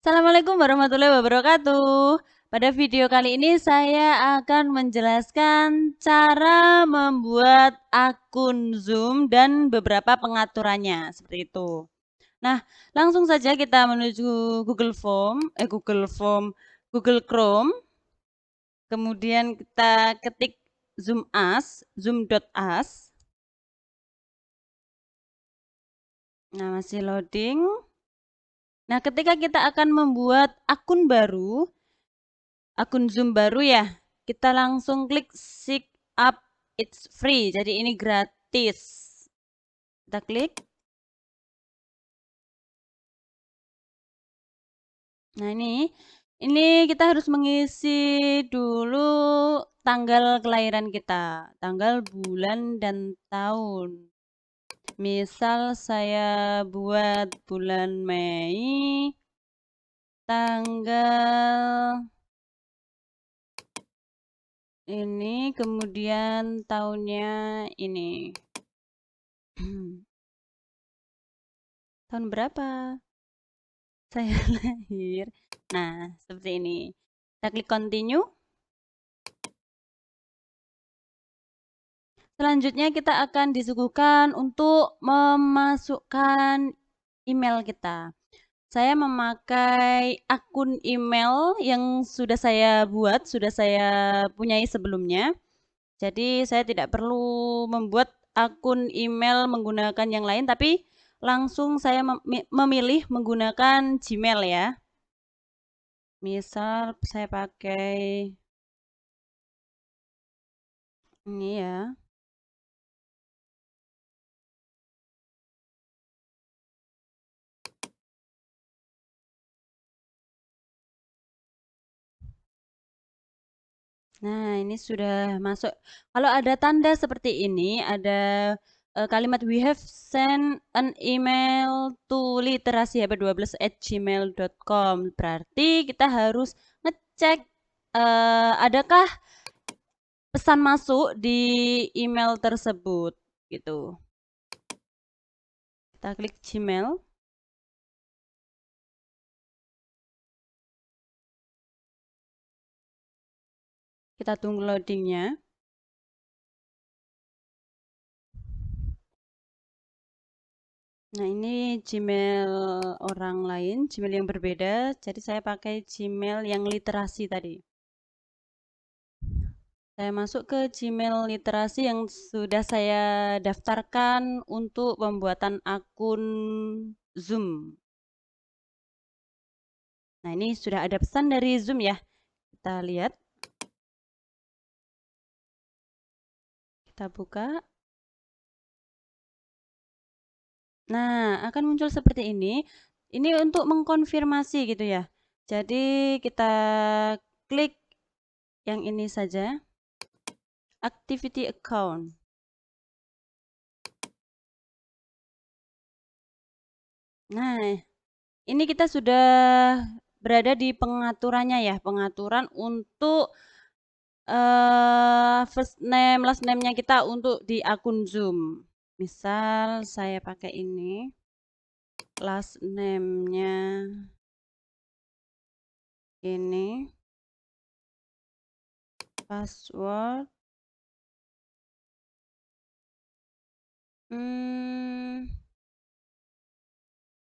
Assalamualaikum warahmatullahi wabarakatuh. Pada video kali ini saya akan menjelaskan cara membuat akun Zoom dan beberapa pengaturannya, seperti itu. Nah, langsung saja kita menuju Google Chrome, kemudian kita ketik zoom.us. Nah, masih loading. Nah, ketika kita akan membuat akun Zoom baru ya, kita langsung klik sign up, it's free. Jadi ini gratis. Kita klik. Nah, ini kita harus mengisi dulu tanggal kelahiran kita, tanggal, bulan, dan tahun. Misal saya buat bulan Mei, tanggal ini, kemudian tahunnya ini. Tahun berapa saya lahir? Nah, seperti ini. Kita klik continue. Selanjutnya kita akan disuguhkan untuk memasukkan email kita. Saya memakai akun email yang sudah saya buat, sudah saya punyai sebelumnya. Jadi saya tidak perlu membuat akun email menggunakan yang lain, tapi langsung saya memilih menggunakan Gmail ya. Misal saya pakai ini ya. Nah, ini sudah masuk. Kalau ada tanda seperti ini, ada kalimat we have sent an email to literasi12@gmail.com. Berarti kita harus ngecek adakah pesan masuk di email tersebut gitu. Kita klik Gmail. Kita tunggu loadingnya. Nah, ini Gmail orang lain, Gmail yang berbeda. Jadi saya pakai Gmail yang literasi tadi. Saya masuk ke Gmail literasi yang sudah saya daftarkan untuk pembuatan akun Zoom. Nah, ini sudah ada pesan dari Zoom ya. Kita lihat. Kita buka. Nah, akan muncul seperti ini. Ini untuk mengkonfirmasi gitu ya. Jadi kita klik yang ini saja. Activity account. Nah, ini kita sudah berada di pengaturannya ya, pengaturan untuk first name, last name-nya kita untuk di akun Zoom. Misal saya pakai ini, last name-nya ini, password.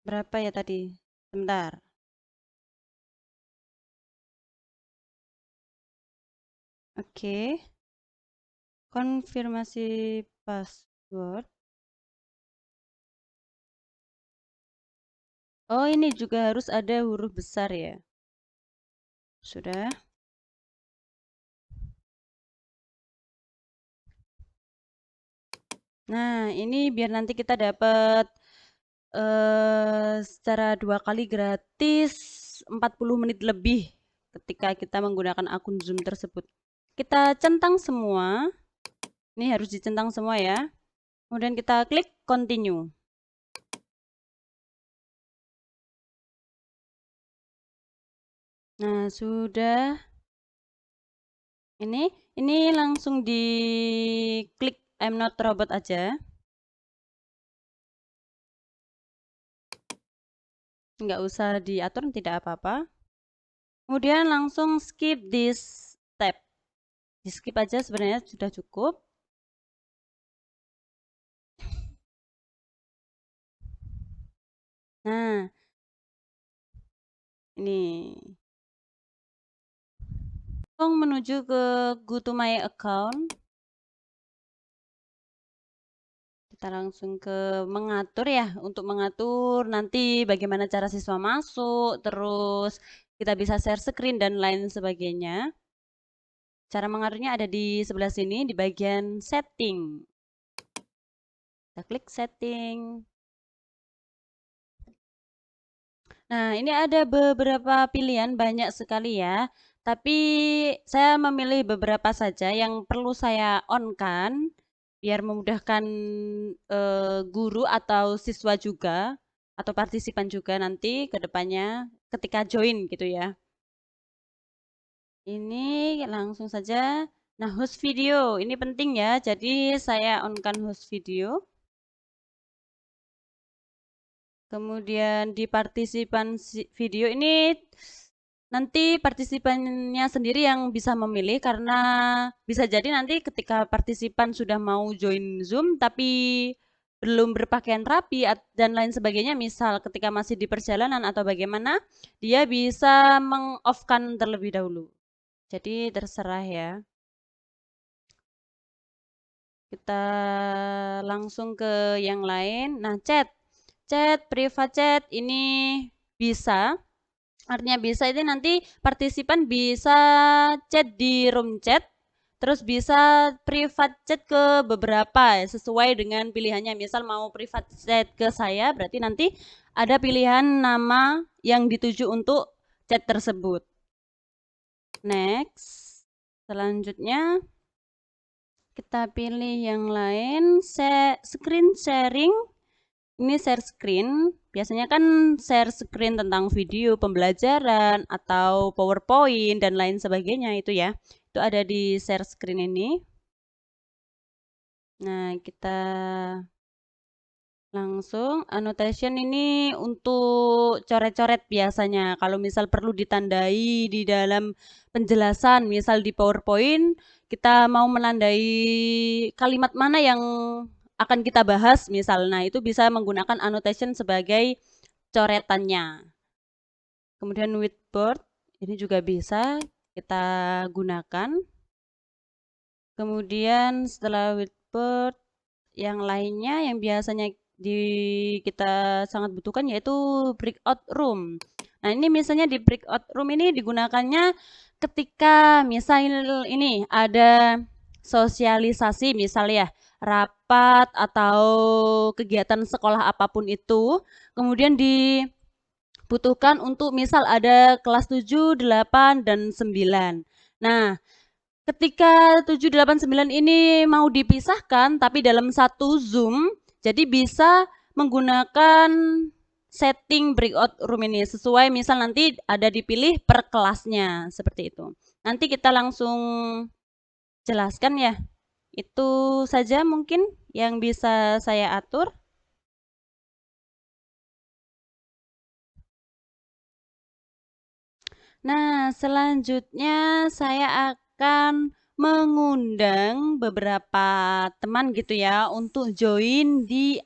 Berapa ya tadi? Sebentar. Oke. Konfirmasi password. Oh, ini juga harus ada huruf besar ya. Sudah. Nah, ini biar nanti kita dapat secara 2 kali gratis 40 menit lebih ketika kita menggunakan akun Zoom tersebut. Kita centang semua. Ini harus dicentang semua ya. Kemudian kita klik continue. Nah, sudah. Ini langsung diklik I'm not robot aja. nggak usah diatur, tidak apa-apa. Kemudian langsung skip this step. Di skip aja sebenarnya sudah cukup. Nah, ini langsung menuju ke go to my account. Kita langsung ke mengatur ya, untuk mengatur nanti bagaimana cara siswa masuk, terus kita bisa share screen dan lain sebagainya. Cara mengaturnya ada di sebelah sini di bagian setting. Kita klik setting. Nah, ini ada beberapa pilihan, banyak sekali ya. Tapi saya memilih beberapa saja yang perlu saya on-kan biar memudahkan guru atau siswa juga atau partisipan juga nanti ke depannya ketika join gitu ya. Ini langsung saja. Nah, host video ini penting ya. Jadi saya on-kan host video. Kemudian di partisipan video ini nanti partisipannya sendiri yang bisa memilih karena bisa jadi nanti ketika partisipan sudah mau join Zoom tapi belum berpakaian rapi dan lain sebagainya, misal ketika masih di perjalanan atau bagaimana, dia bisa meng-off-kan terlebih dahulu. Jadi terserah ya. Kita langsung ke yang lain. Nah, chat, private chat ini bisa. Artinya bisa itu nanti partisipan bisa chat di room chat, terus bisa private chat ke beberapa ya, sesuai dengan pilihannya. Misal mau private chat ke saya, berarti nanti ada pilihan nama yang dituju untuk chat tersebut. Next, selanjutnya kita pilih yang lain, screen sharing. Ini share screen, biasanya kan share screen tentang video pembelajaran atau PowerPoint dan lain sebagainya itu ya. Itu ada di share screen ini. Nah, kita langsung annotation ini untuk coret-coret biasanya. Kalau misal perlu ditandai di dalam penjelasan, misal di PowerPoint, kita mau menandai kalimat mana yang akan kita bahas misal. Nah, itu bisa menggunakan annotation sebagai coretannya. Kemudian whiteboard, ini juga bisa kita gunakan. Kemudian setelah whiteboard, yang lainnya yang biasanya kita sangat butuhkan yaitu breakout room. Nah, ini misalnya di breakout room ini digunakannya ketika misal ini ada sosialisasi misal ya, rapat atau kegiatan sekolah apapun itu, kemudian dibutuhkan untuk misal ada kelas 7, 8, dan 9. Nah, ketika 7, 8, 9 ini mau dipisahkan tapi dalam satu Zoom, jadi bisa menggunakan setting breakout room ini sesuai misal nanti ada dipilih per kelasnya seperti itu. Nanti kita langsung jelaskan ya. Itu saja mungkin yang bisa saya atur. Nah, selanjutnya saya akan mengundang beberapa teman gitu ya untuk join di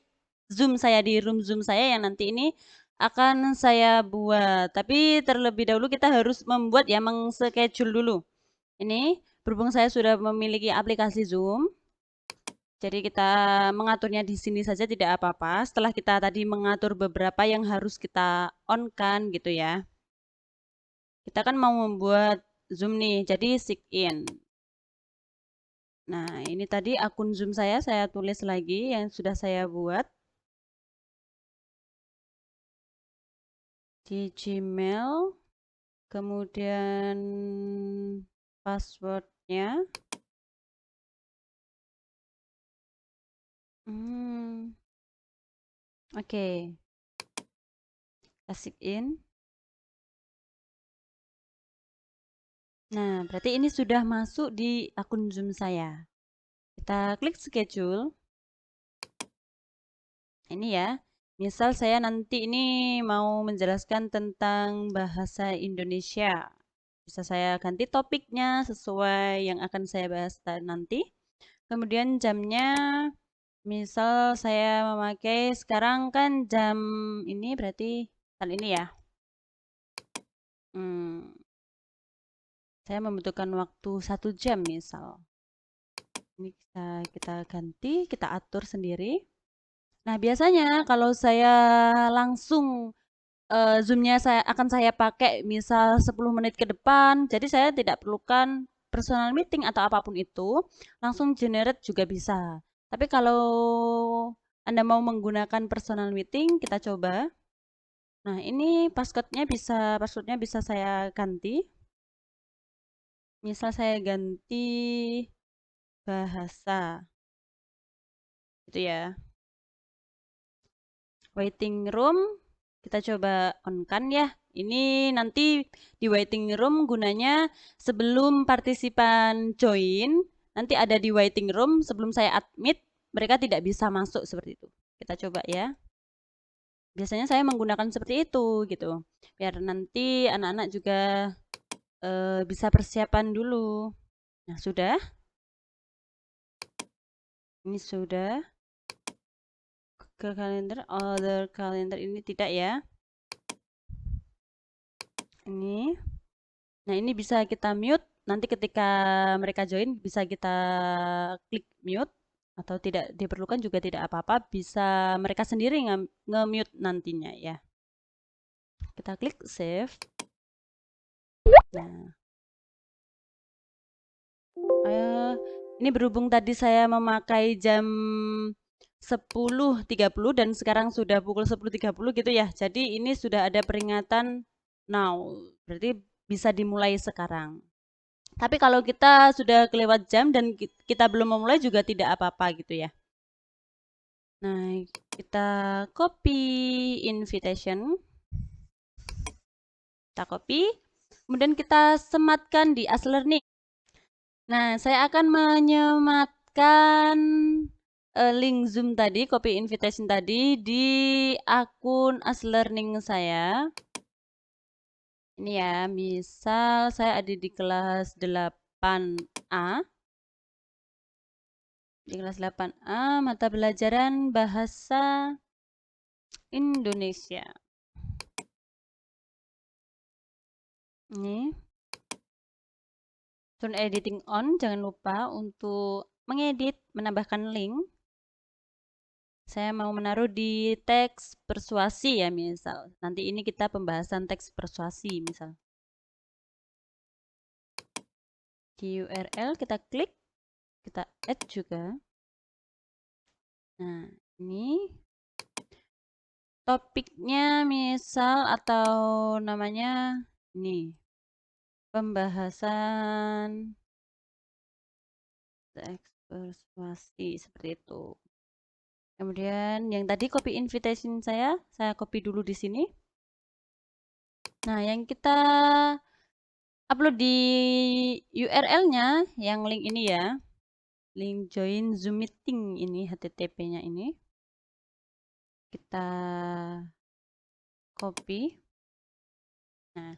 Zoom saya, di room Zoom saya yang nanti ini akan saya buat. Tapi terlebih dahulu kita harus membuat ya, meng-schedule dulu. Ini berhubung saya sudah memiliki aplikasi Zoom, jadi kita mengaturnya di sini saja tidak apa-apa. Setelah kita tadi mengatur beberapa yang harus kita on-kan gitu ya. Kita kan mau membuat Zoom nih, jadi sign in. Nah, ini tadi akun Zoom saya tulis lagi yang sudah saya buat di Gmail, kemudian passwordnya. Oke, kita sign in. Nah, berarti ini sudah masuk di akun Zoom saya. Kita klik schedule. Ini ya. Misal saya nanti ini mau menjelaskan tentang bahasa Indonesia. Bisa saya ganti topiknya sesuai yang akan saya bahas nanti. Kemudian jamnya, misal saya memakai sekarang kan jam ini berarti kali ini ya. Hmm, saya membutuhkan waktu 1 jam misal. Ini bisa kita ganti, kita atur sendiri. Nah, biasanya kalau saya langsung Zoom-nya saya pakai misal 10 menit ke depan, jadi saya tidak perlukan personal meeting atau apapun itu, langsung generate juga bisa. Tapi kalau Anda mau menggunakan personal meeting, kita coba. Nah, ini passwordnya bisa saya ganti. Misal saya ganti bahasa, gitu ya. Waiting room, kita coba on kan ya. Ini nanti di waiting room gunanya sebelum partisipan join, nanti ada di waiting room sebelum saya admit, mereka tidak bisa masuk seperti itu. Kita coba ya. Biasanya saya menggunakan seperti itu gitu. Biar nanti anak-anak juga bisa persiapan dulu. Nah, sudah. Ini sudah. Ke kalender, other calendar ini tidak ya. Ini. Nah, ini bisa kita mute. Nanti ketika mereka join bisa kita klik mute atau tidak diperlukan juga tidak apa-apa. Bisa mereka sendiri nge-mute nantinya ya. Kita klik save. Nah, ini berhubung tadi saya memakai jam 10.30 dan sekarang sudah pukul 10.30 gitu ya. Jadi ini sudah ada peringatan now. Berarti bisa dimulai sekarang. Tapi kalau kita sudah kelewat jam dan kita belum memulai juga tidak apa-apa gitu ya. Nah, kita copy invitation. Kita copy. Kemudian kita sematkan di As Learning. Nah, saya akan menyematkan link Zoom tadi, copy invitation tadi di akun As Learning saya. Ini ya, misal saya ada di kelas 8A. Di kelas 8A, mata pelajaran bahasa Indonesia. Ini. Turn editing on, jangan lupa untuk mengedit, menambahkan link. Saya mau menaruh di teks persuasi ya misal. Nanti ini kita pembahasan teks persuasi misal. Di URL kita klik, kita add juga. Nah, ini topiknya misal atau namanya ini pembahasan teks persuasi seperti itu. Kemudian yang tadi copy invitation saya copy dulu di sini. Nah, yang kita upload di URL-nya yang link ini ya. Link join Zoom meeting ini HTTP-nya ini. Kita copy. Nah,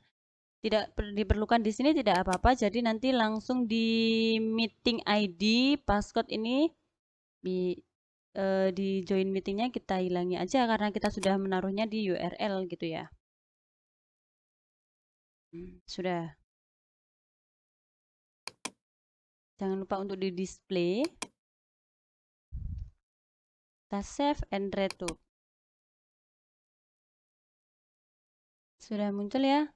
tidak diperlukan di sini tidak apa-apa. Jadi nanti langsung di meeting ID passcode ini di join meetingnya kita hilangi aja karena kita sudah menaruhnya di URL gitu ya. Sudah. Jangan lupa untuk di display. Kita save and return. Sudah muncul ya?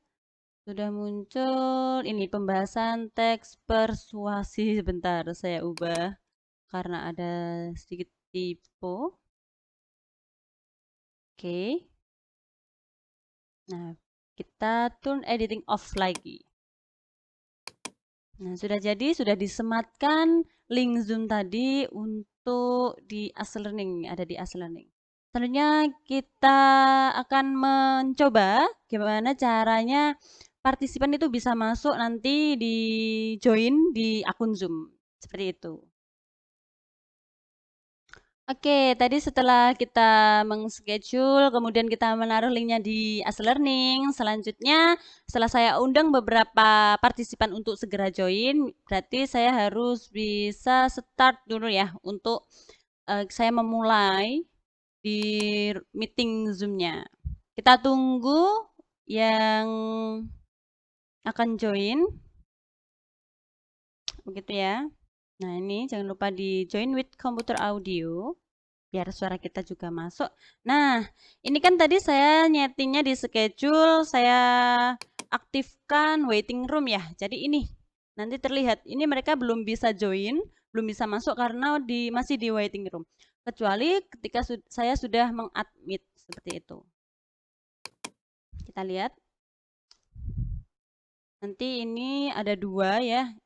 Sudah muncul ini pembahasan teks persuasi. Sebentar, saya ubah karena ada sedikit typo. Oke. Nah, kita turn editing off lagi. Nah, sudah jadi, sudah disematkan link Zoom tadi untuk di As Learning, ada di As Learning. Selanjutnya kita akan mencoba gimana caranya partisipan itu bisa masuk nanti di join di akun Zoom. Seperti itu. Oke, tadi setelah kita meng-schedule, kemudian kita menaruh linknya di As Learning, selanjutnya setelah saya undang beberapa partisipan untuk segera join, berarti saya harus bisa start dulu ya untuk saya memulai di meeting Zoom-nya. Kita tunggu yang akan join, begitu ya. Nah, ini jangan lupa di join with computer audio biar suara kita juga masuk. Nah, ini kan tadi saya nyetingnya di schedule, saya aktifkan waiting room ya. Jadi ini nanti terlihat ini mereka belum bisa join, belum bisa masuk karena masih di waiting room. Kecuali ketika saya sudah mengadmit seperti itu. Kita lihat. Nanti ini ada dua ya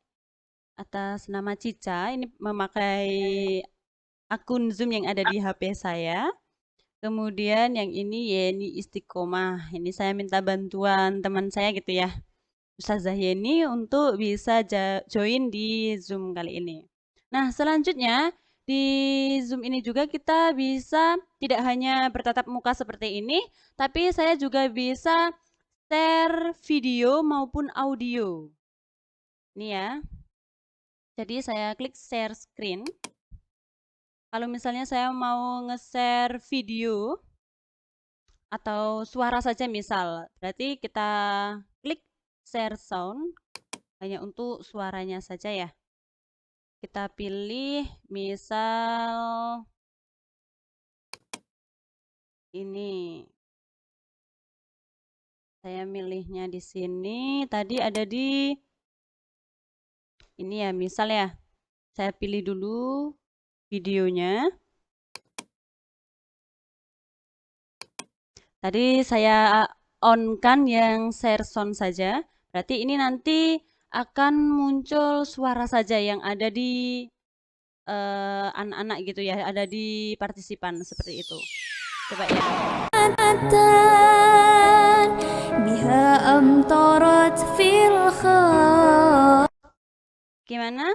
atas nama Cica. Ini memakai akun Zoom yang ada di HP saya. Kemudian yang ini Yeni Istiqomah. Ini saya minta bantuan teman saya gitu ya. Ustazah Yeni untuk bisa join di Zoom kali ini. Nah, selanjutnya di Zoom ini juga kita bisa tidak hanya bertatap muka seperti ini, tapi saya juga bisa share video maupun audio. Ini ya. Jadi saya klik share screen. Kalau misalnya saya mau nge-share video atau suara saja misal, berarti kita klik share sound hanya untuk suaranya saja ya. Kita pilih misal ini. Saya milihnya di sini. Tadi ada di ini ya, misal ya. Saya pilih dulu videonya. Tadi saya on kan yang share sound saja. Berarti ini nanti akan muncul suara saja yang ada di anak-anak gitu ya, ada di partisipan seperti itu. Coba ya. Gimana?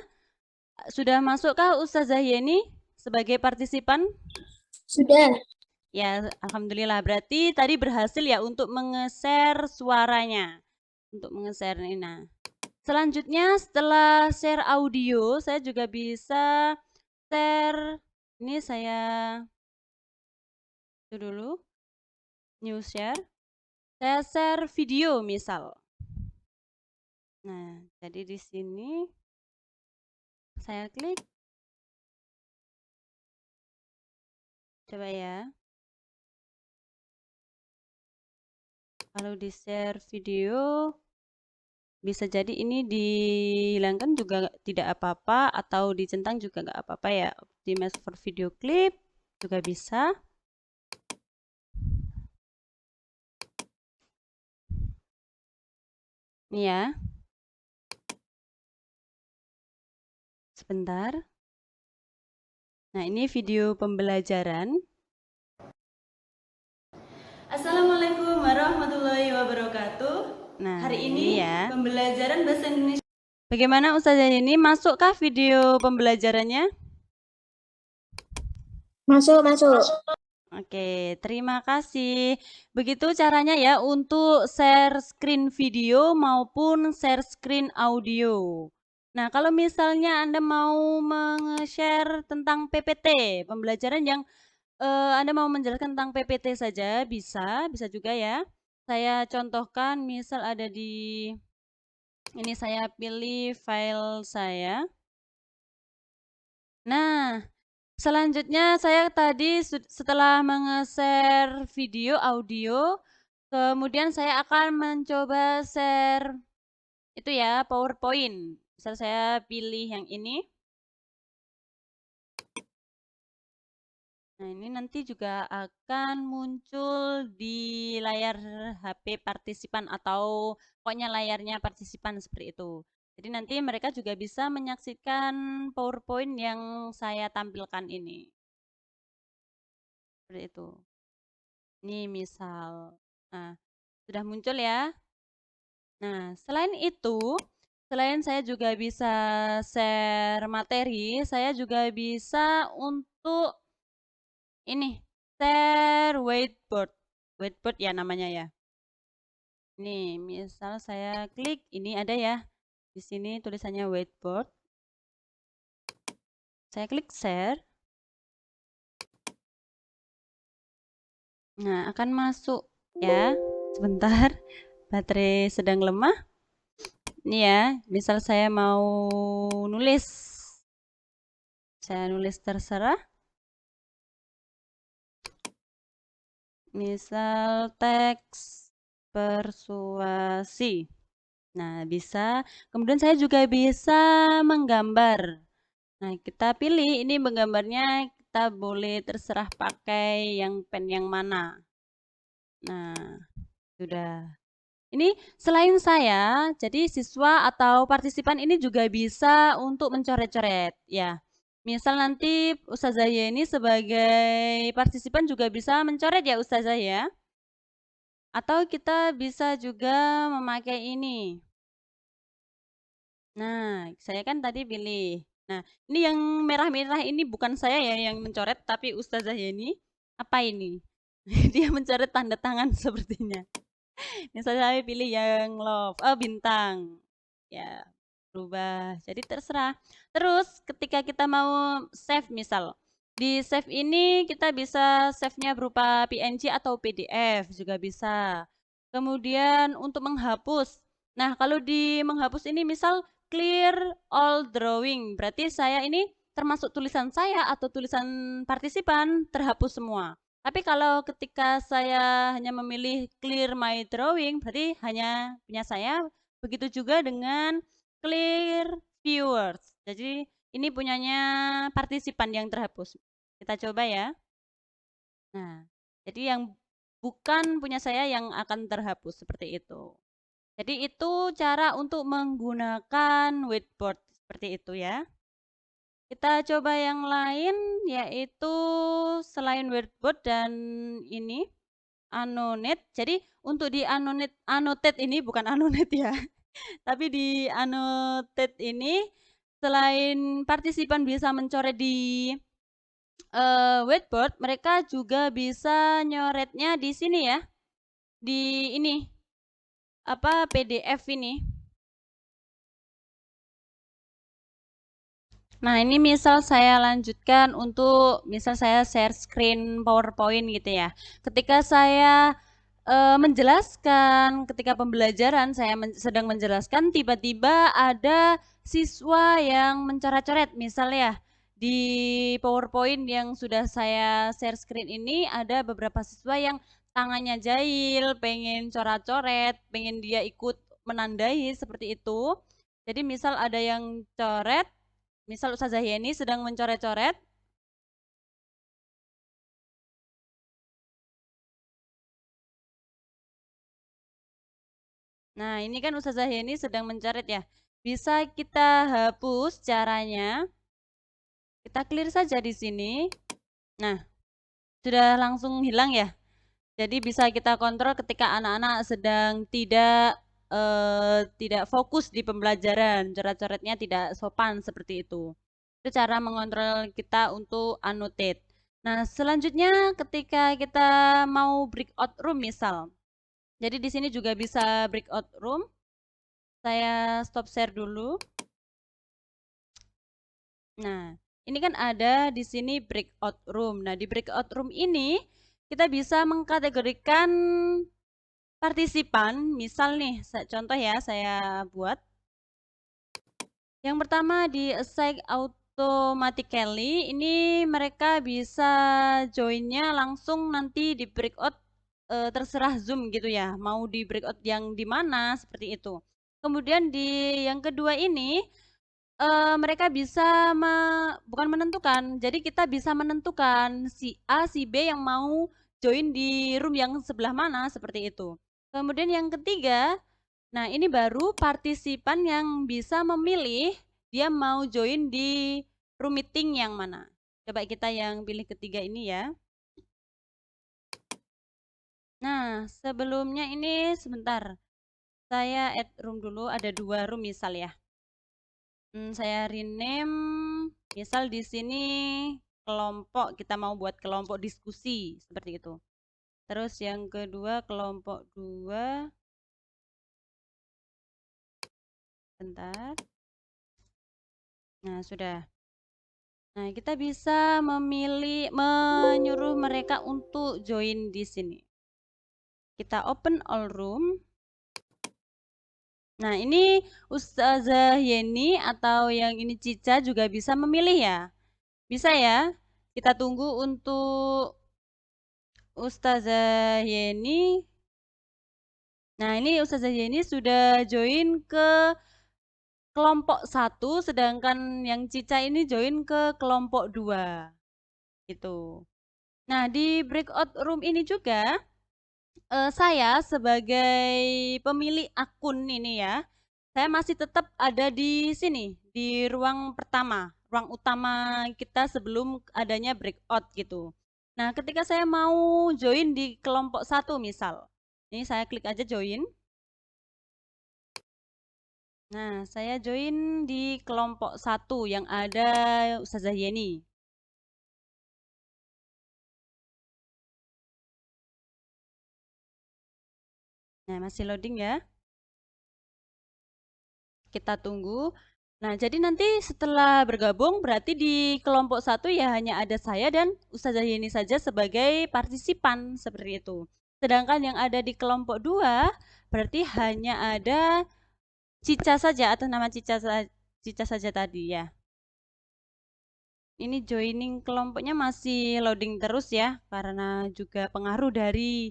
Sudah masukkah Ustazah Yeni sebagai partisipan? Sudah. Ya, alhamdulillah. Berarti tadi berhasil ya untuk menge-share suaranya. Untuk menge-share ini. Nah, selanjutnya setelah share audio, saya juga bisa share. Ini saya itu dulu. New share. Saya share video misal. Nah, jadi di sini saya klik. Coba ya. Kalau di share video, bisa jadi ini dihilangkan juga tidak apa-apa atau dicentang juga nggak apa-apa ya. Optimize for video clip juga bisa. Ini ya. Sebentar. Nah, ini video pembelajaran. Assalamualaikum warahmatullahi wabarakatuh. Nah, hari ini ya pembelajaran bahasa Indonesia. Bagaimana Ustazah ini? Masukkah video pembelajarannya? Masuk. Oke, terima kasih. Begitu caranya ya untuk share screen video maupun share screen audio. Nah, kalau misalnya Anda mau meng-share tentang PPT, pembelajaran yang Anda mau menjelaskan tentang PPT saja bisa juga ya. Saya contohkan misal ada di ini saya pilih file saya. Nah, selanjutnya saya tadi setelah menge-share video audio, kemudian saya akan mencoba share itu ya PowerPoint. Misal saya pilih yang ini. Nah, ini nanti juga akan muncul di layar HP partisipan atau pokoknya layarnya partisipan seperti itu. Jadi nanti mereka juga bisa menyaksikan PowerPoint yang saya tampilkan ini. Seperti itu. Ini misal. Nah, sudah muncul ya. Nah, selain itu, selain saya juga bisa share materi, saya juga bisa untuk ini share whiteboard. Whiteboard ya namanya ya. Nih, misal saya klik, ini ada ya. Di sini tulisannya whiteboard. Saya klik share. Nah, akan masuk ya. Sebentar, baterai sedang lemah. Ini ya, misal saya mau nulis. Saya nulis terserah. Misal teks persuasi. Nah, bisa. Kemudian saya juga bisa menggambar. Nah, kita pilih ini menggambarnya kita boleh terserah pakai yang pen yang mana. Nah, sudah. Ini selain saya, jadi siswa atau partisipan ini juga bisa untuk mencoret-coret ya. Misal nanti Ustazah Yeni sebagai partisipan juga bisa mencoret ya Ustazah ya. Atau kita bisa juga memakai ini. Nah, saya kan tadi pilih. Nah, ini yang merah-merah ini bukan saya ya yang mencoret, tapi Ustazah Yeni. Apa ini? Dia mencoret tanda tangan sepertinya. Misalnya saya pilih yang love, bintang. Ya, berubah. Jadi terserah. Terus ketika kita mau save misal, di save ini kita bisa save-nya berupa PNG atau PDF juga bisa. Kemudian untuk menghapus. Nah, kalau di menghapus ini misal clear all drawing, berarti saya ini termasuk tulisan saya atau tulisan partisipan terhapus semua. Tapi kalau ketika saya hanya memilih clear my drawing, berarti hanya punya saya. Begitu juga dengan clear viewers. Jadi ini punyanya partisipan yang terhapus. Kita coba ya. Nah, jadi yang bukan punya saya yang akan terhapus seperti itu. Jadi itu cara untuk menggunakan whiteboard seperti itu ya. Kita coba yang lain yaitu selain whiteboard dan ini Anonet. Jadi untuk di annotate ini bukan anonet ya. Tapi di annotate ini selain partisipan bisa mencoret di whiteboard, mereka juga bisa nyoretnya di sini ya. Di ini apa PDF ini. Nah, ini misal saya lanjutkan untuk misal saya share screen PowerPoint gitu ya. Ketika saya menjelaskan, ketika pembelajaran saya sedang menjelaskan, tiba-tiba ada siswa yang mencoret-coret. Misal ya, di PowerPoint yang sudah saya share screen ini ada beberapa siswa yang tangannya jahil, pengen coret-coret, pengen dia ikut menandai seperti itu. Jadi misal ada yang coret, misal Ustazah Yeni sedang mencoret-coret. Nah, ini kan Ustazah Yeni sedang mencoret ya. Bisa kita hapus caranya. Kita clear saja di sini. Nah, sudah langsung hilang ya. Jadi bisa kita kontrol ketika anak-anak sedang tidak fokus di pembelajaran, coret-coretnya tidak sopan seperti itu. Itu cara mengontrol kita untuk annotate. Nah, selanjutnya ketika kita mau breakout room misal. Jadi di sini juga bisa breakout room. Saya stop share dulu. Nah, ini kan ada di sini breakout room. Nah, di breakout room ini kita bisa mengkategorikan partisipan. Misal nih, contoh ya saya buat. Yang pertama di assign automatically, ini mereka bisa joinnya langsung nanti di breakout terserah Zoom gitu ya. Mau di breakout yang di mana seperti itu. Kemudian di yang kedua ini mereka bisa bukan menentukan, jadi kita bisa menentukan si A, si B yang mau join di room yang sebelah mana, seperti itu. Kemudian yang ketiga, nah ini baru partisipan yang bisa memilih dia mau join di room meeting yang mana. Coba kita yang pilih ketiga ini ya. Nah, sebelumnya ini sebentar, saya add room dulu, ada 2 room misal ya. Saya rename, misal di sini kelompok, kita mau buat kelompok diskusi seperti itu. Terus yang kedua kelompok 2, bentar. Nah, sudah. Nah, kita bisa menyuruh mereka untuk join di sini. Kita open all room. Nah, ini Ustazah Yeni atau yang ini Cica juga bisa memilih ya. Bisa ya. Kita tunggu untuk Ustazah Yeni. Nah, ini Ustazah Yeni sudah join ke kelompok 1, sedangkan yang Cica ini join ke kelompok 2. Gitu. Nah, di breakout room ini juga saya sebagai pemilik akun ini ya, saya masih tetap ada di sini, di ruang pertama, ruang utama kita sebelum adanya breakout gitu. Nah, ketika saya mau join di kelompok 1 misal, ini saya klik aja join. Nah, saya join di kelompok 1 yang ada Ustazah Yeni. Nah, masih loading ya. Kita tunggu. Nah, jadi nanti setelah bergabung berarti di kelompok 1 ya hanya ada saya dan Ustazah Yeni saja sebagai partisipan seperti itu. Sedangkan yang ada di kelompok 2 berarti hanya ada Cica saja atau nama Cica saja tadi ya. Ini joining kelompoknya masih loading terus ya karena juga pengaruh dari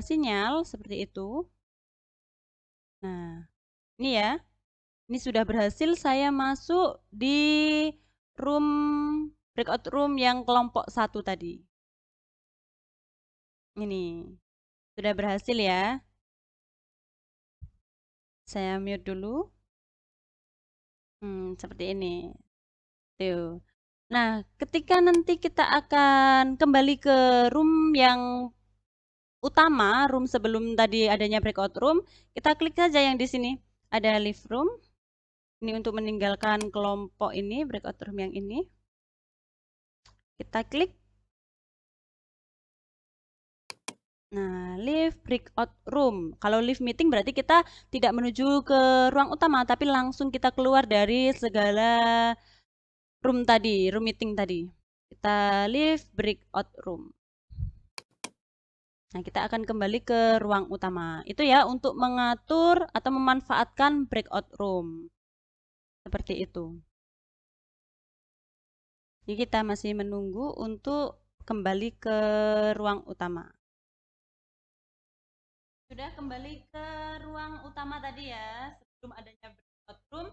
sinyal seperti itu. Nah, ini ya. Ini sudah berhasil saya masuk di room breakout room yang kelompok 1 tadi. Ini sudah berhasil ya. Saya mute dulu. Seperti ini. Tuh. Nah, ketika nanti kita akan kembali ke room yang utama, room sebelum tadi adanya breakout room, kita klik saja yang di sini. Ada leave room. Ini untuk meninggalkan kelompok ini, breakout room yang ini. Kita klik. Nah, leave breakout room. Kalau leave meeting berarti kita tidak menuju ke ruang utama, tapi langsung kita keluar dari segala room tadi, room meeting tadi. Kita leave breakout room. Nah, kita akan kembali ke ruang utama. Itu ya untuk mengatur atau memanfaatkan breakout room. Seperti itu. Jadi kita masih menunggu untuk kembali ke ruang utama. Sudah kembali ke ruang utama tadi ya, sebelum adanya breakout room.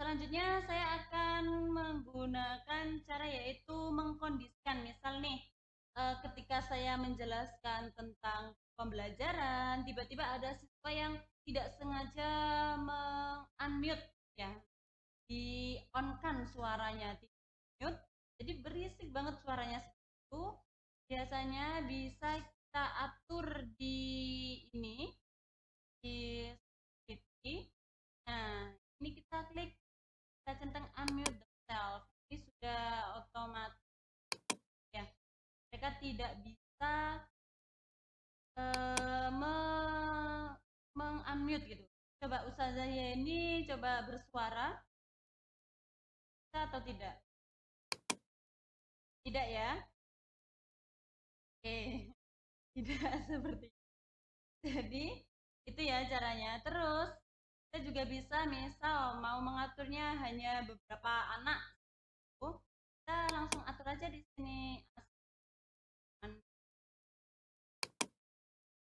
Selanjutnya saya akan menggunakan cara yaitu mengkondisikan. Misal nih, ketika saya menjelaskan tentang pembelajaran, tiba-tiba ada siswa yang tidak sengaja meng-unmute ya, di-on-kan suaranya, mute, jadi berisik banget suaranya itu. Biasanya bisa kita atur di ini, di script. Nah, ini kita klik, kita centang unmute themselves. Ini sudah otomatis ya. Mereka tidak bisa meng-unmute gitu. Coba Ustazah Yeni coba bersuara, bisa atau tidak? Tidak ya? Oke, tidak seperti itu. Jadi itu ya caranya. Terus kita juga bisa misal mau mengaturnya hanya beberapa anak, kita langsung atur aja di sini.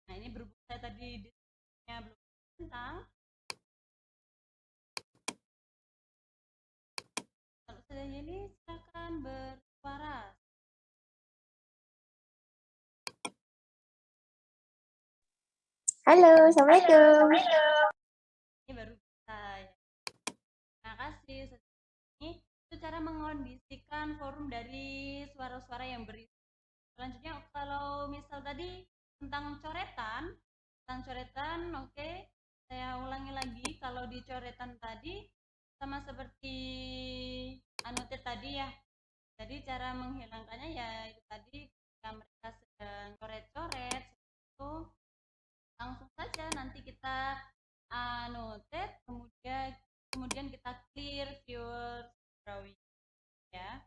Nah, ini berhubung saya tadi diskusinya belum tentang, kalau sudah ini silakan bersuara. Halo, Assalamualaikum. Ini baru bisa ya. Terima kasih. Ini itu cara mengkondisikan forum dari suara-suara yang berisi. Selanjutnya kalau misal tadi tentang coretan, oke. Saya ulangi lagi, kalau di coretan tadi sama seperti annotate tadi ya. Jadi cara menghilangkannya ya itu tadi, ketika mereka sedang coret-coret itu langsung saja nanti kita annotate, kemudian kita clear your drawing ya.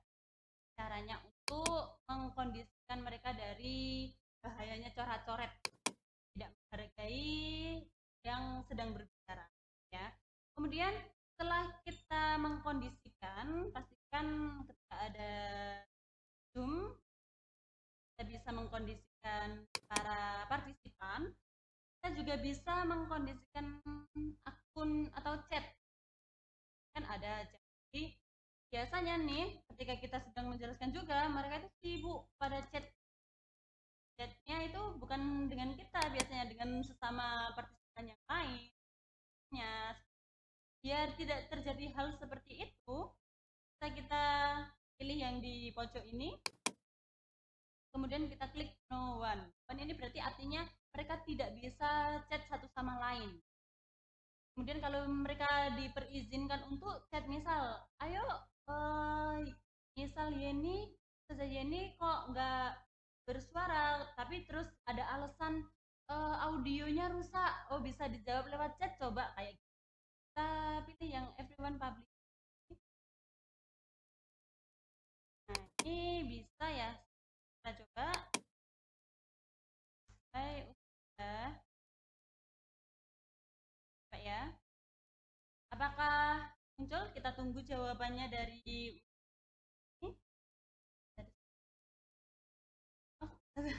Caranya untuk mengkondisikan mereka dari bahayanya coret-coret, tidak menghargai yang sedang berbicara ya. Kemudian setelah kita mengkondisikan, pastikan ketika ada Zoom kita bisa mengkondisikan para partisipan, kita juga bisa mengkondisikan akun atau chat, kan ada. Jadi biasanya nih ketika kita sedang menjelaskan juga mereka itu sibuk pada chatnya itu bukan dengan kita, biasanya dengan sesama partisipan yang lainnya. Biar tidak terjadi hal seperti itu, kita pilih yang di pojok ini, kemudian kita klik no one. Ini berarti artinya mereka tidak bisa chat satu sama lain. Kemudian kalau mereka diperizinkan untuk chat, misal, ayo misal Yeni, Ustazah Yeni kok nggak bersuara, tapi terus ada alasan audionya rusak, oh bisa dijawab lewat chat, coba kayak gitu. Kita pilih yang everyone public. Nah ini bisa ya, kita coba. Hai udah, coba ya. Apakah muncul? Kita tunggu jawabannya dari ini.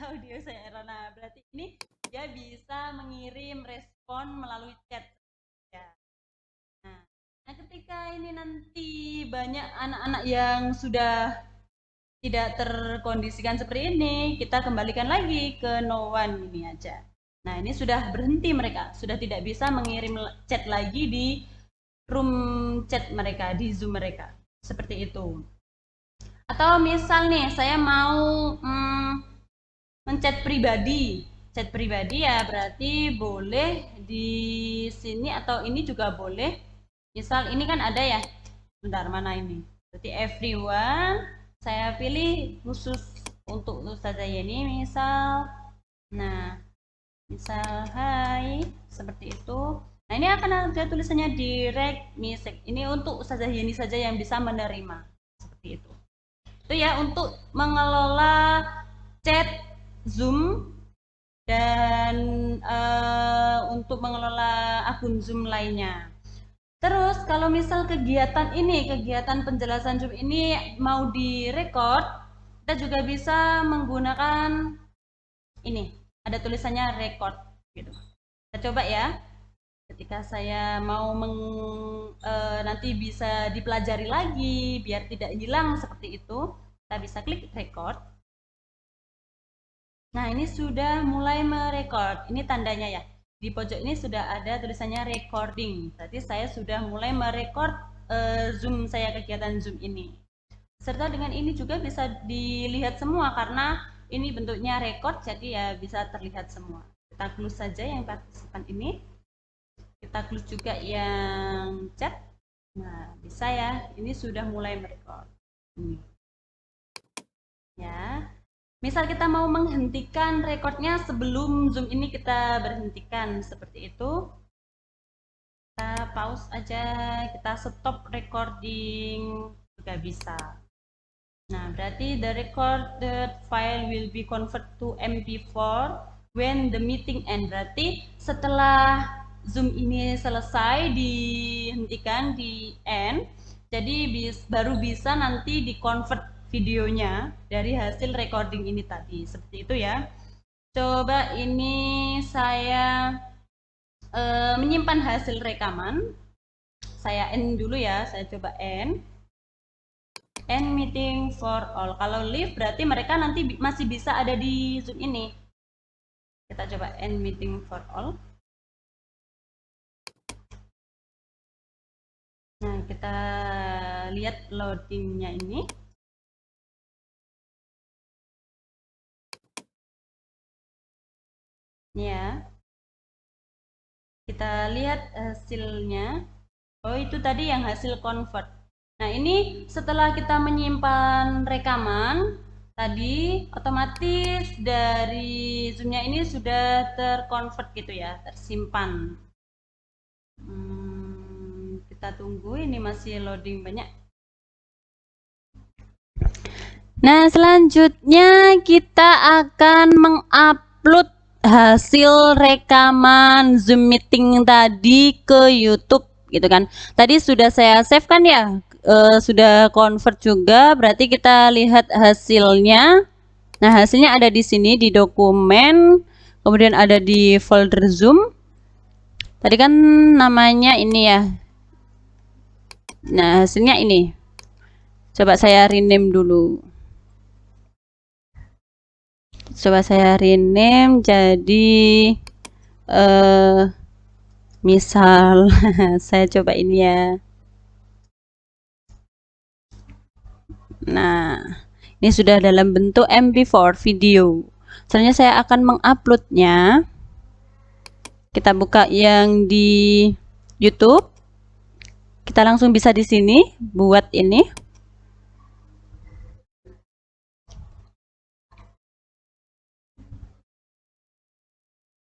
Audio saya error. Nah, berarti ini dia bisa mengirim respon melalui chat ya. Nah, ketika ini nanti banyak anak-anak yang sudah tidak terkondisikan seperti ini, kita kembalikan lagi ke no one ini aja. Nah, ini sudah berhenti mereka, sudah tidak bisa mengirim chat lagi di room chat mereka, di Zoom mereka. Seperti itu. Atau misal nih, saya mau menchat pribadi. Chat pribadi ya berarti boleh di sini atau ini juga boleh. Misal ini kan ada ya. Bentar, mana ini? Berarti everyone. Saya pilih khusus untuk Ustazah Yeni misal. Nah, misal hai, seperti itu. Nah, ini akan ada tulisannya direct message. Ini untuk Ustazah Yeni saja yang bisa menerima. Seperti itu. Itu ya untuk mengelola chat Zoom dan untuk mengelola akun Zoom lainnya. Terus kalau misal kegiatan penjelasan Zoom ini mau direkod, kita juga bisa menggunakan ini, ada tulisannya record gitu. Kita coba ya. Ketika saya mau nanti bisa dipelajari lagi biar tidak hilang seperti itu, kita bisa klik record. Nah, ini sudah mulai merekod. Ini tandanya ya. Di pojok ini sudah ada tulisannya recording. Berarti saya sudah mulai merekod Zoom saya, kegiatan Zoom ini. Serta dengan ini juga bisa dilihat semua karena ini bentuknya record, jadi ya bisa terlihat semua. Kita close saja yang partisipan ini. Kita close juga yang chat. Nah, bisa ya. Ini sudah mulai merekod. Ini. Ya. Misal kita mau menghentikan rekodnya sebelum Zoom ini kita berhentikan seperti itu. Kita pause aja, kita stop recording juga bisa. Nah, berarti the recorded file will be convert to MP4 when the meeting end. Berarti setelah Zoom ini selesai, dihentikan, di end, jadi baru bisa nanti di convert videonya dari hasil recording ini tadi. Seperti itu ya. Coba ini saya menyimpan hasil rekaman. Saya end dulu ya, saya coba end. End meeting for all. Kalau leave berarti mereka nanti masih bisa ada di Zoom ini. Kita coba end meeting for all. Nah, kita lihat loadingnya ini. Ya. Kita lihat hasilnya. Oh, itu tadi yang hasil convert. Nah, ini setelah kita menyimpan rekaman tadi, otomatis dari Zoom-nya ini sudah terconvert gitu ya, tersimpan. Kita tunggu, ini masih loading banyak. Nah, selanjutnya kita akan mengupload hasil rekaman Zoom meeting tadi ke YouTube gitu kan. Tadi sudah saya save kan ya, sudah convert juga, berarti kita lihat hasilnya. Nah, hasilnya ada di sini di dokumen, kemudian ada di folder Zoom. Tadi kan namanya ini ya. Nah, hasilnya ini. Coba saya rename dulu. Coba saya rename jadi misal saya coba ini ya. Nah, ini sudah dalam bentuk MP4 video. Selanjutnya saya akan menguploadnya. Kita buka yang di YouTube. Kita langsung bisa di sini buat ini.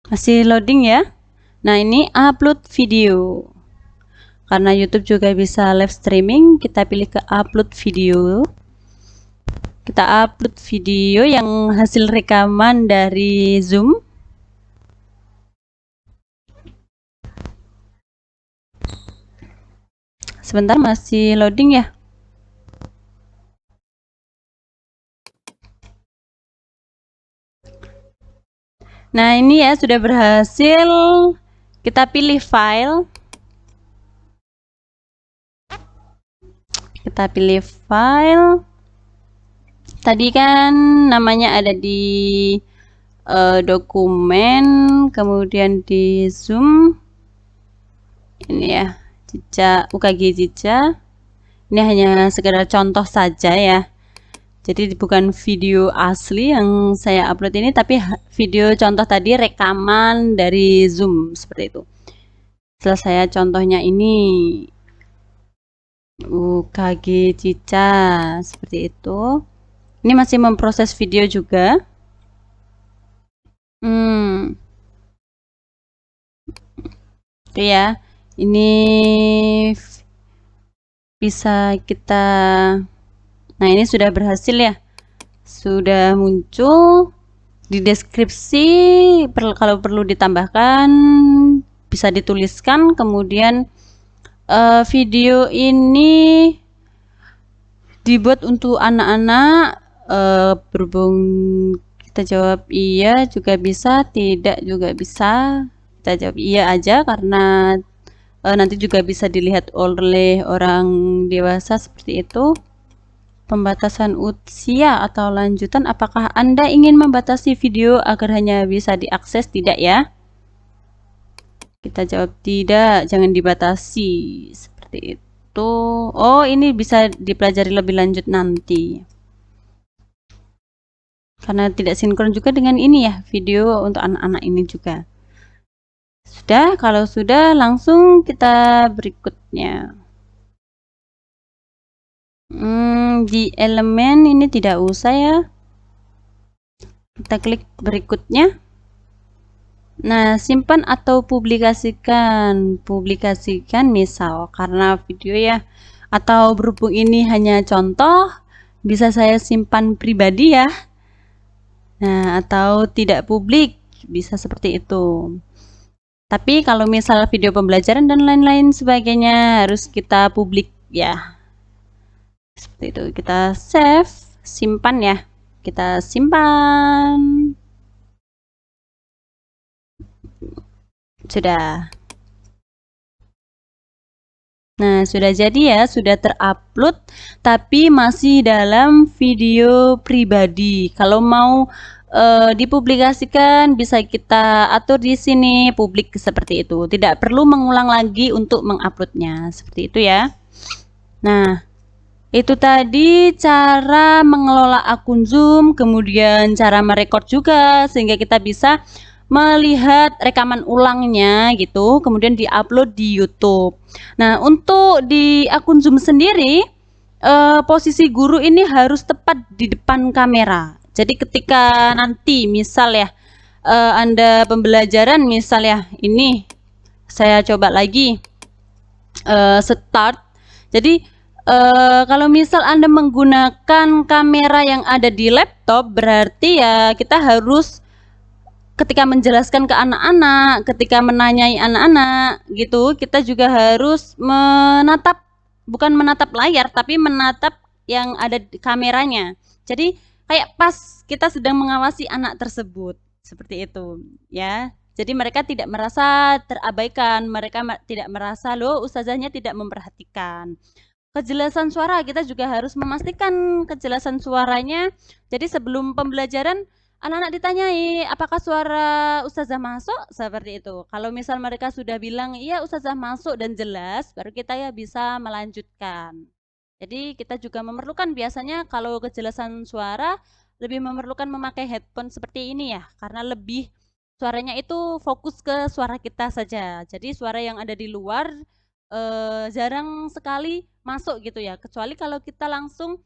Masih loading ya. Nah, ini upload video. Karena YouTube juga bisa live streaming, kita pilih ke upload video. Kita upload video yang hasil rekaman dari Zoom. Sebentar, masih loading ya. Nah, ini ya sudah berhasil. Kita pilih file. Kita pilih file. Tadi kan namanya ada di dokumen, kemudian di Zoom. Ini ya, jejak UKG jejak. Ini hanya sekedar contoh saja ya. Jadi bukan video asli yang saya upload ini, tapi video contoh tadi rekaman dari Zoom seperti itu. Setelah saya contohnya ini UKG Cica seperti itu. Ini masih memproses video juga. Itu ya. Ini bisa kita. Nah, ini sudah berhasil ya. Sudah muncul di deskripsi, kalau perlu ditambahkan bisa dituliskan. Kemudian video ini dibuat untuk anak-anak, berhubung kita jawab iya juga bisa, tidak juga bisa. Kita jawab iya aja karena nanti juga bisa dilihat oleh orang dewasa seperti itu. Pembatasan usia atau lanjutan, apakah Anda ingin membatasi video agar hanya bisa diakses? Tidak ya. Kita jawab tidak, jangan dibatasi. Seperti itu. Oh, ini bisa dipelajari lebih lanjut nanti. Karena tidak sinkron juga dengan ini ya, video untuk anak-anak ini juga. Sudah, kalau sudah langsung kita berikutnya. Di elemen ini tidak usah ya. Kita klik berikutnya. Nah, simpan atau publikasikan. Publikasikan misal karena video ya. Atau berhubung ini hanya contoh, bisa saya simpan pribadi ya. Nah, atau tidak publik, bisa seperti itu. Tapi kalau misal video pembelajaran dan lain-lain sebagainya harus kita publik ya. Seperti itu, kita save, simpan ya. Kita simpan. Sudah. Nah, sudah jadi ya, sudah terupload, tapi masih dalam video pribadi. Kalau mau dipublikasikan, bisa kita atur di sini, publik seperti itu. Tidak perlu mengulang lagi untuk menguploadnya, seperti itu ya. Nah, itu tadi cara mengelola akun Zoom, kemudian cara merekod juga sehingga kita bisa melihat rekaman ulangnya gitu, kemudian diupload di YouTube. Nah, untuk di akun Zoom sendiri posisi guru ini harus tepat di depan kamera. Jadi ketika nanti misal ya, Anda pembelajaran misal ya, ini saya coba lagi, start. Jadi kalau misal Anda menggunakan kamera yang ada di laptop, berarti ya kita harus ketika menjelaskan ke anak-anak, ketika menanyai anak-anak gitu, kita juga harus menatap, bukan menatap layar, tapi menatap yang ada di kameranya. Jadi kayak pas kita sedang mengawasi anak tersebut, seperti itu ya. Jadi mereka tidak merasa terabaikan, mereka tidak merasa loh ustazahnya tidak memperhatikan. Kejelasan suara, kita juga harus memastikan kejelasan suaranya. Jadi sebelum pembelajaran anak-anak ditanyai apakah suara ustazah masuk, seperti itu. Kalau misal mereka sudah bilang iya ustazah masuk dan jelas, baru kita ya bisa melanjutkan. Jadi kita juga memerlukan biasanya kalau kejelasan suara lebih memerlukan memakai headphone seperti ini ya, karena lebih suaranya itu fokus ke suara kita saja. Jadi suara yang ada di luar jarang sekali masuk gitu ya, kecuali kalau kita langsung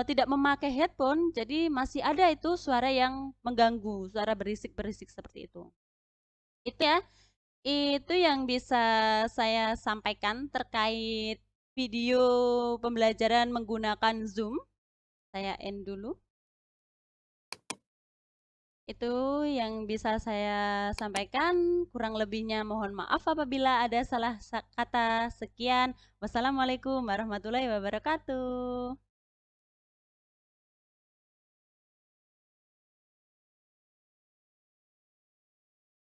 tidak memakai headphone, jadi masih ada itu suara yang mengganggu, suara berisik-berisik seperti itu. Itu ya, itu yang bisa saya sampaikan terkait video pembelajaran menggunakan Zoom. Saya end dulu. Itu yang bisa saya sampaikan, kurang lebihnya mohon maaf apabila ada salah kata. Sekian, wassalamualaikum warahmatullahi wabarakatuh.